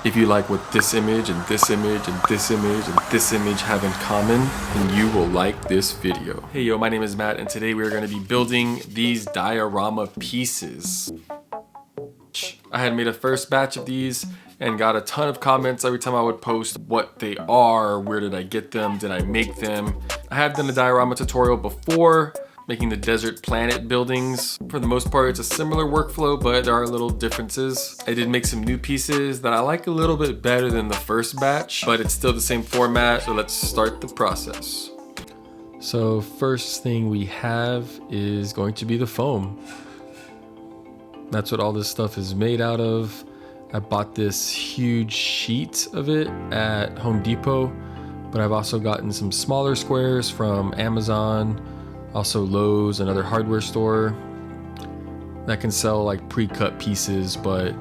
If you like what this image and this image and this image and this image have in common, then you will like this video. Hey yo, my name is Matt and today we are going to be building these diorama pieces. I had made a first batch of these and got a ton of comments every time I would post what they are, where did I get them, did I make them. I have done a diorama tutorial before, making the desert planet buildings. For the most part, it's a similar workflow, but there are little differences. I did make some new pieces that I like a little bit better than the first batch, but it's still the same format, so let's start the process. So first thing we have is going to be the foam. That's what all this stuff is made out of. I bought this huge sheet of it at Home Depot, but I've also gotten some smaller squares from Amazon, also Lowe's, another hardware store that can sell like pre-cut pieces, but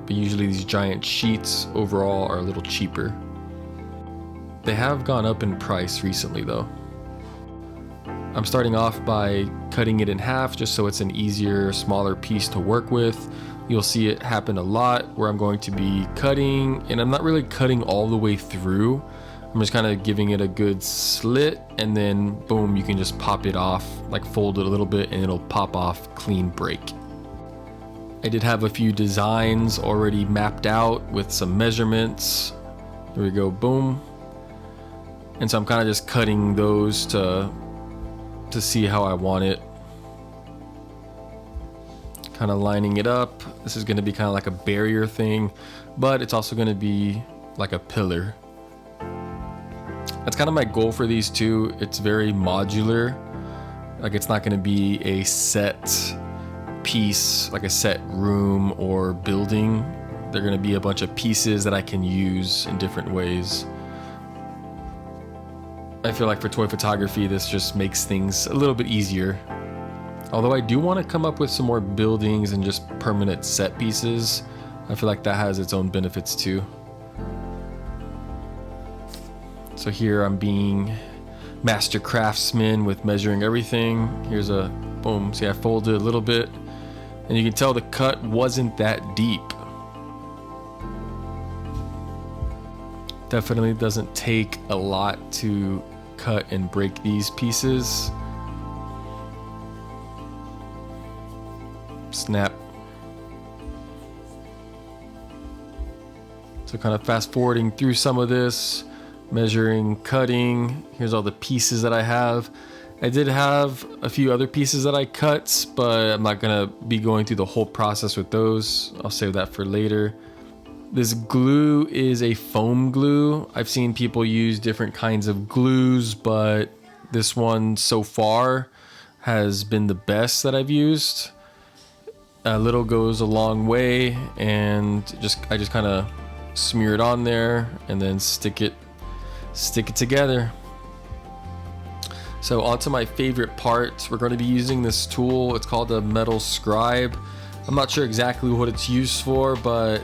usually these giant sheets overall are a little cheaper. They have gone up in price recently though. I'm starting off by cutting it in half just so it's an easier, smaller piece to work with. You'll see it happen a lot where I'm going to be cutting, and I'm not really cutting all the way through. I'm just kind of giving it a good slit, and then boom, you can just pop it off, like fold it a little bit and it'll pop off clean break. I did have a few designs already mapped out with some measurements. There we go, boom. And so I'm kind of just cutting those to see how I want it. Kind of lining it up. This is going to be kind of like a barrier thing, but it's also going to be like a pillar. That's kind of my goal for these two. It's very modular. Like it's not going to be a set piece, like a set room or building. They're going to be a bunch of pieces that I can use in different ways. I feel like for toy photography, this just makes things a little bit easier. Although I do want to come up with some more buildings and just permanent set pieces. I feel like that has its own benefits too. So here I'm being master craftsman with measuring everything. Here's a boom. See, I folded a little bit and you can tell the cut wasn't that deep. Definitely doesn't take a lot to cut and break these pieces. Snap. So kind of fast forwarding through some of this. Measuring, cutting. Here's all the pieces that I have. I did have a few other pieces that I cut, but I'm not gonna be going through the whole process with those. I'll save that for later. This glue is a foam glue. I've seen people use different kinds of glues, but this one so far has been the best that I've used. A little goes a long way, and I just kind of smear it on there and then stick it together. So onto my favorite part. We're going to be using this tool. It's called a metal scribe. I'm not sure exactly what it's used for, but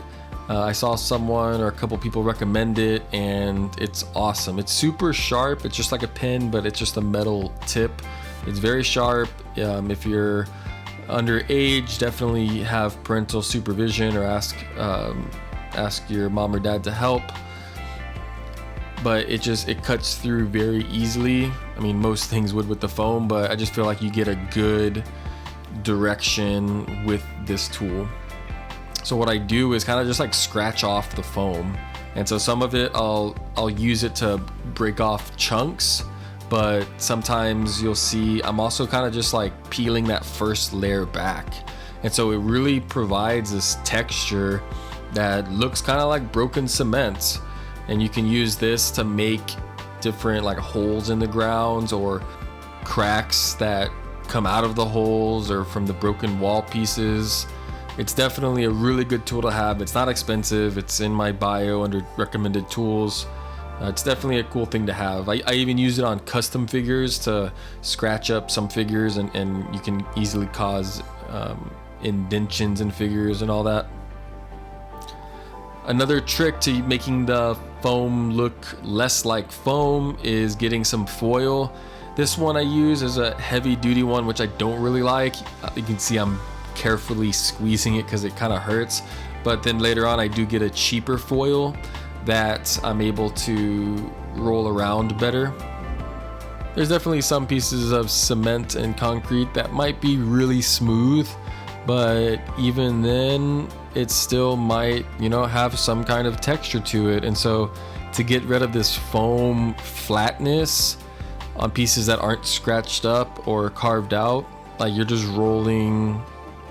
I saw someone or a couple people recommend it and it's awesome. It's super sharp. It's just like a pen, but it's just a metal tip. It's very sharp. If you're underage, definitely have parental supervision or ask your mom or dad to help. But it cuts through very easily. I mean, most things would with the foam, but I just feel like you get a good direction with this tool. So what I do is kind of just like scratch off the foam. And so some of it I'll use it to break off chunks, but sometimes you'll see I'm also kind of just like peeling that first layer back. And so it really provides this texture that looks kind of like broken cement. And you can use this to make different like holes in the grounds or cracks that come out of the holes or from the broken wall pieces. It's definitely a really good tool to have. It's not expensive. It's in my bio under recommended tools. It's definitely a cool thing to have. I even use it on custom figures to scratch up some figures, and you can easily cause indentions in figures and all that. Another trick to making the foam look less like foam is getting some foil. This one I use is a heavy duty one, which I don't really like. You can see I'm carefully squeezing it because it kind of hurts, but then later on I do get a cheaper foil that I'm able to roll around better. There's definitely some pieces of cement and concrete that might be really smooth, but even then it still might, you know, have some kind of texture to it. And so to get rid of this foam flatness on pieces that aren't scratched up or carved out, like you're just rolling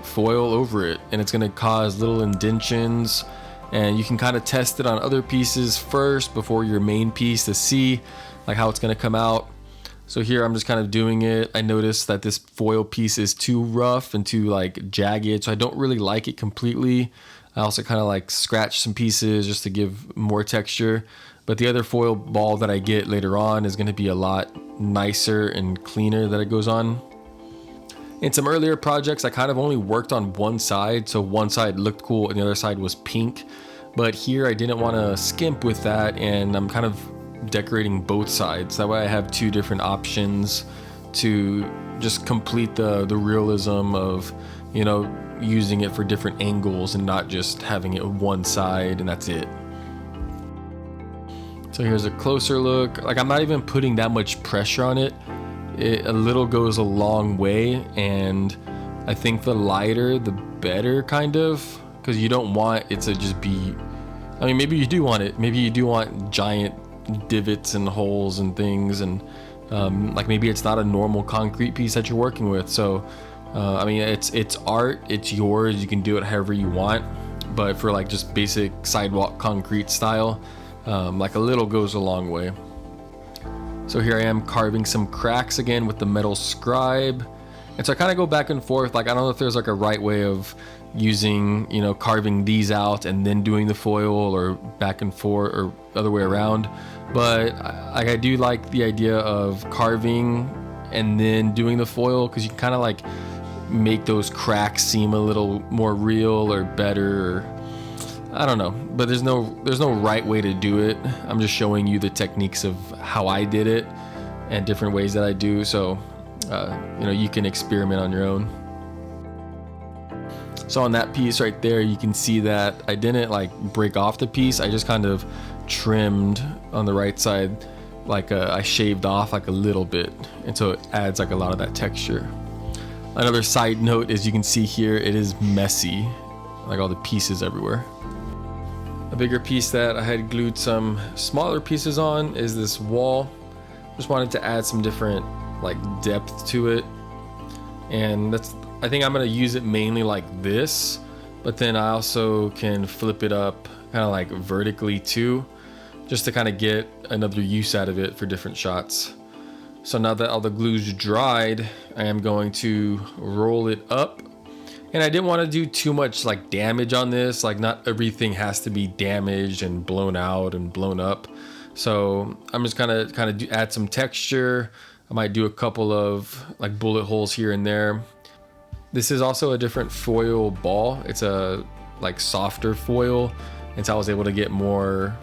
foil over it, and it's going to cause little indentions. And you can kind of test it on other pieces first before your main piece to see like how it's going to come out. So here I'm just kind of doing it. I noticed that this foil piece is too rough and too like jagged, so I don't really like it completely. I also kind of like scratch some pieces just to give more texture. But the other foil ball that I get later on is going to be a lot nicer and cleaner that it goes on. In some earlier projects, I kind of only worked on one side, so one side looked cool and the other side was pink. But here I didn't want to skimp with that, and I'm kind of decorating both sides. That way I have two different options to just complete the realism of, you know, using it for different angles and not just having it one side and that's it. So here's a closer look. Like I'm not even putting that much pressure on it. A little goes a long way, and I think the lighter the better, kind of, because you don't want it to just be, I mean, maybe you do want it, maybe you do want giant divots and holes and things, and like maybe it's not a normal concrete piece that you're working with. So I mean, it's art, it's yours, you can do it however you want. But for like just basic sidewalk concrete style, like a little goes a long way. So here I am carving some cracks again with the metal scribe. And so I kind of go back and forth. Like, I don't know if there's like a right way of using, you know, carving these out and then doing the foil, or back and forth, or other way around. But I do like the idea of carving and then doing the foil, because you can kind of like make those cracks seem a little more real or better, or I don't know. But there's no right way to do it. I'm just showing you the techniques of how I did it and different ways that I do. So you know, you can experiment on your own. So on that piece right there, you can see that I didn't like break off the piece. I just kind of trimmed on the right side, like I shaved off like a little bit, and so it adds like a lot of that texture. Another side note is you can see here it is messy, like all the pieces everywhere. A bigger piece that I had glued some smaller pieces on is this wall. Just wanted to add some different like depth to it, and I think I'm gonna use it mainly like this, but then I also can flip it up kind of like vertically too, just to kind of get another use out of it for different shots. So now that all the glue's dried, I am going to roll it up. And I didn't want to do too much like damage on this. Like, not everything has to be damaged and blown out and blown up. So I'm just kind of add some texture. I might do a couple of like bullet holes here and there. This is also a different foil ball. It's a like softer foil, and so I was able to get more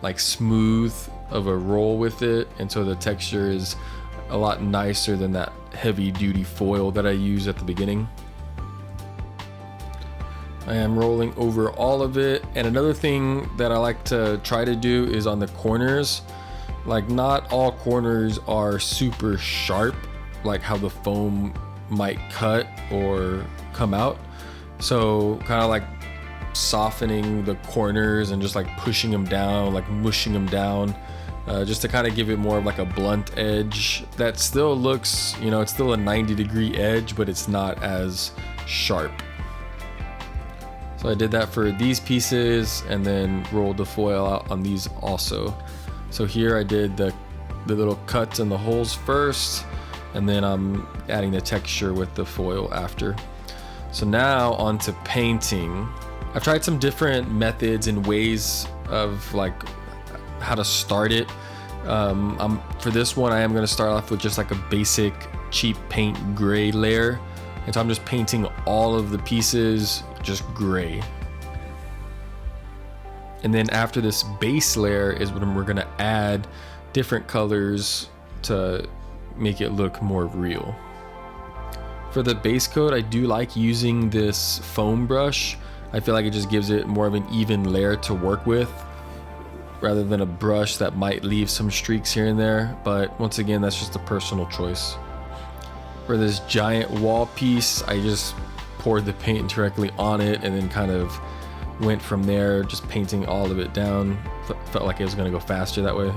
like smooth of a roll with it, and so the texture is a lot nicer than that heavy duty foil that I used at the beginning. I am rolling over all of it. And another thing that I like to try to do is on the corners. Like, not all corners are super sharp, like how the foam might cut or come out. So kind of like softening the corners and just like pushing them down, like mushing them down, just to kind of give it more of like a blunt edge that still looks, you know, it's still a 90-degree edge, but it's not as sharp. So I did that for these pieces, and then rolled the foil out on these also. So here I did the little cuts and the holes first, and then I'm adding the texture with the foil after. So now on to painting. I've tried some different methods and ways of like how to start it. For this one, I am going to start off with just like a basic cheap paint gray layer. And so I'm just painting all of the pieces just gray. And then after this base layer is when we're gonna add different colors to make it look more real. For the base coat, I do like using this foam brush. I feel like it just gives it more of an even layer to work with rather than a brush that might leave some streaks here and there. But once again, that's just a personal choice. For this giant wall piece, I just poured the paint directly on it and then kind of went from there, just painting all of it down. Felt like it was going to go faster that way.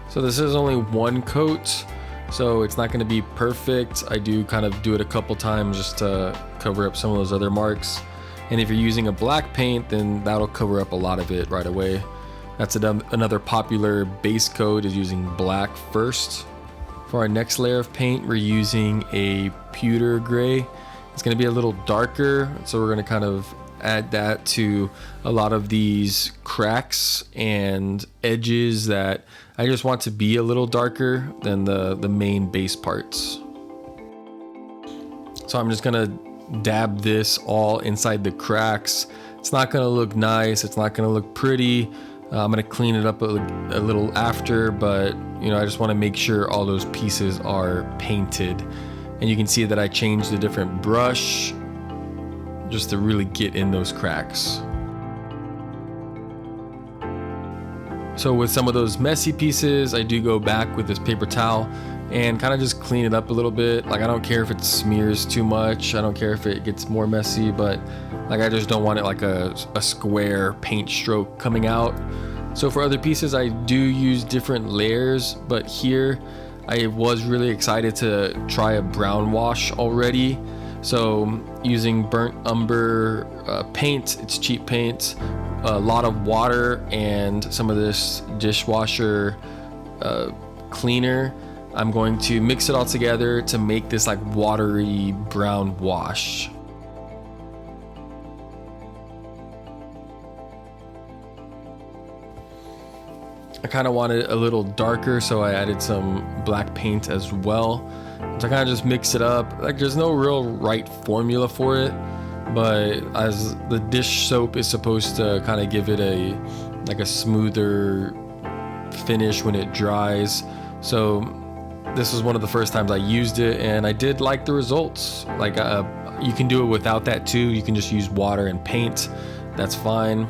So this is only one coat, so it's not going to be perfect. I do kind of do it a couple times just to cover up some of those other marks. And if you're using a black paint, then that'll cover up a lot of it right away. That's another popular base coat, is using black first. For our next layer of paint, we're using a pewter gray. It's going to be a little darker, so we're going to kind of add that to a lot of these cracks and edges that I just want to be a little darker than the main base parts. So I'm just gonna dab this all inside the cracks. It's not gonna look nice, it's not gonna look pretty. I'm gonna clean it up a little after, but you know, I just want to make sure all those pieces are painted. And you can see that I changed a different brush just to really get in those cracks. So with some of those messy pieces, I do go back with this paper towel and kind of just clean it up a little bit. Like, I don't care if it smears too much, I don't care if it gets more messy, but like, I just don't want it like a square paint stroke coming out. So for other pieces, I do use different layers, but here I was really excited to try a brown wash already. So using burnt umber paint, it's cheap paint, a lot of water, and some of this dishwasher cleaner. I'm going to mix it all together to make this like watery brown wash. I kind of wanted it a little darker, so I added some black paint as well. So I kind of just mix it up. Like, there's no real right formula for it, but as the dish soap is supposed to kind of give it a smoother finish when it dries. So this was one of the first times I used it, and I did like the results. Like, you can do it without that too. You can just use water and paint. That's fine.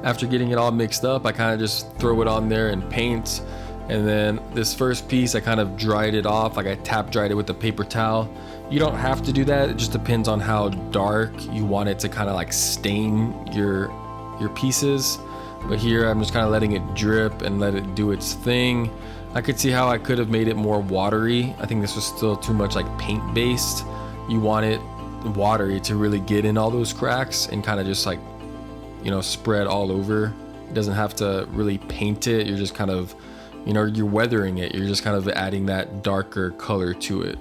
After getting it all mixed up, I kind of just throw it on there and paint. And then this first piece, I kind of dried it off. Like, I tap dried it with a paper towel. You don't have to do that. It just depends on how dark you want it to kind of like stain your pieces. But here I'm just kind of letting it drip and let it do its thing. I could see how I could have made it more watery. I think this was still too much like paint based. You want it watery to really get in all those cracks and kind of just like, you know, spread all over. It doesn't have to really paint it. You're just kind of, you know, you're weathering it. You're just kind of adding that darker color to it.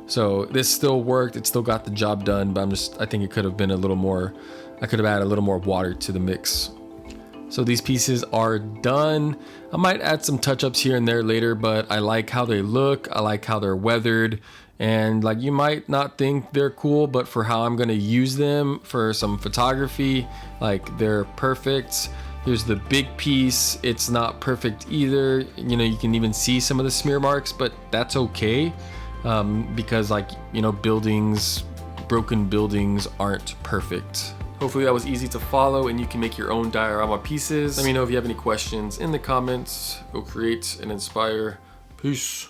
So this still worked. It still got the job done, but I think it could have been a little more, I could have added a little more water to the mix. So these pieces are done. I might add some touch-ups here and there later, but I like how they look. I like how they're weathered. And like, you might not think they're cool, but for how I'm gonna use them for some photography, like, they're perfect. Here's the big piece. It's not perfect either. You know, you can even see some of the smear marks, but that's okay. Because, like, you know, broken buildings aren't perfect. Hopefully that was easy to follow and you can make your own diorama pieces. Let me know if you have any questions in the comments. Go create and inspire. Peace.